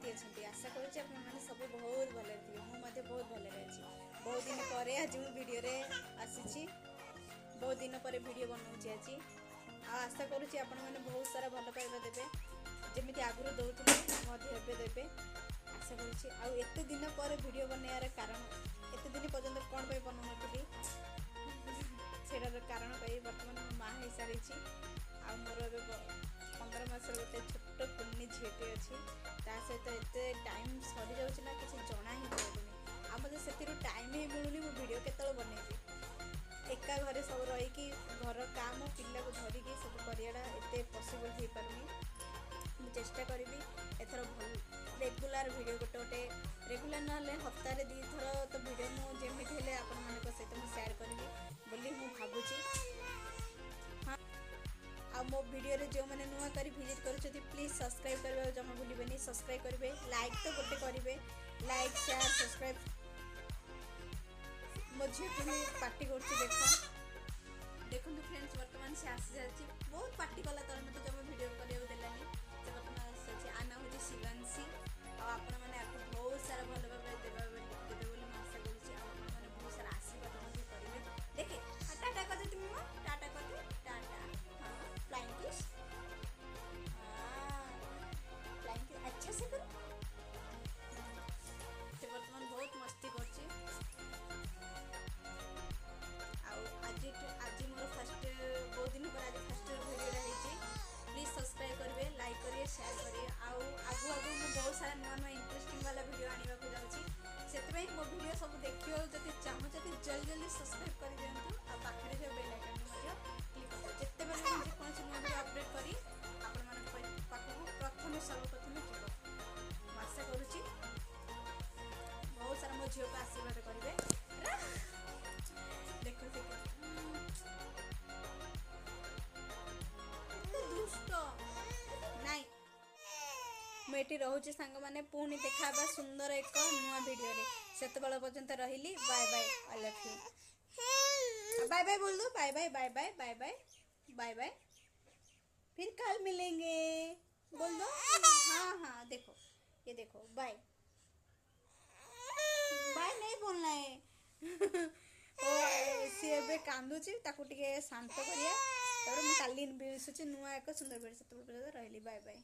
केमती अच्छे आशा करुँच आपने सब बहुत भले थे मुझे बहुत भले अच्छी बहुत दिन पर आज मुझे वीडियो आसी बहुत दिन पर वीडियो बनाऊँगी आज आशा करुँच आपण मैंने बहुत सारा भल पाइबा देवे जमी आगुरी दौले देवे आशा करुँच आते दिन पर वीडियो बनैयार कारण एत दिन पर्यंत कौन पर बनाऊनी सेटार कारण कही बर्तमान मो माँ हो सारी आ मोर 15 मास गोटे छोट कुन्नी झीटे अच्छी सहित एत टाइम सरी जाऊँ ना किसी जना ही पड़ूनी आ मत से टाइम ही मिलूनी मो वीडियो केत बनईबी एका घरे सब रही घर काम पिला को धरिकी सब करियाटा एते पॉसिबल हो पारुनी चेष्टा करी एथर भल रेगुलर वीडियो गोटे गोटे रेगुलर ना हफ्ताह 2 थर तो वीडियो मुझे हेले आपण मान सहित मुझे सेयार करी बोली मु भावुची हाँ आ मो वीडियो रे जो मैंने नुआ करी विजिट कर प्लीज सब्सक्राइब करबे जमा भूलिबेनी सब्सक्राइब करेंगे लाइक तो गोटे करेंगे लाइक शेयर सब्सक्राइब मो झील भी पार्टी कर देखो फ्रेंड्स बर्तमान से आसी जाती बहुत पार्टी कला तर मत जब वीडियो करने देलानी से बर्तमान आसी आना हूँ शिवांशी आपण मैंने आपको बहुत सारा भल भाव देवे बोली आशा करुँचे बहुत सारा आशीर्वाद करेंगे देखे टाटा कर दे तुम टाटा कर दे टाटा हाँ फ्लाइंग किस फ्लाइंग किस अच्छा से करो से बर्तमान बहुत मस्ती करची आज मोर फर्स्ट बहुत दिन पर आज फर्स्ट वीडियो प्लीज सब्सक्राइब करेंगे लाइक करेंगे शेयर करेंगे आगु आगु मुझे बहुत सारा नुआ नुआ इंटरेस्टिंग वाला वीडियो आने को जाऊँगी से मो वीडियो सब देखिए जब चाहूँ जल्दी जल्दी सब्सक्राइब कर दिखाँ आ पाखे जो बेल आइकन क्लिक कर जिते बेले मुझे कौन नुआ वीडियो अपडेट करी आपण पाखक प्रथम सर्वप्रथम जीव आशा करुँच बहुत सारा मो झील को आशीर्वाद करेंगे देखो देखो दुष्ट नाई मुझे रोचे सांग मैंने पुणी देखा सुंदर एक नुआ वीडियो रे सेत बेल पर्यंत रही bye bye I love you bye bye बोल दो bye bye bye bye bye bye bye bye फिर कल मिलेंगे बोल दो हाँ हाँ देखो ये देखो बाय बाय नहीं बोलना है सी ए कांदुची शांत करिया मुझे काली मिसुची नुआ एक सुंदर वीडियो से रही बाय बाय।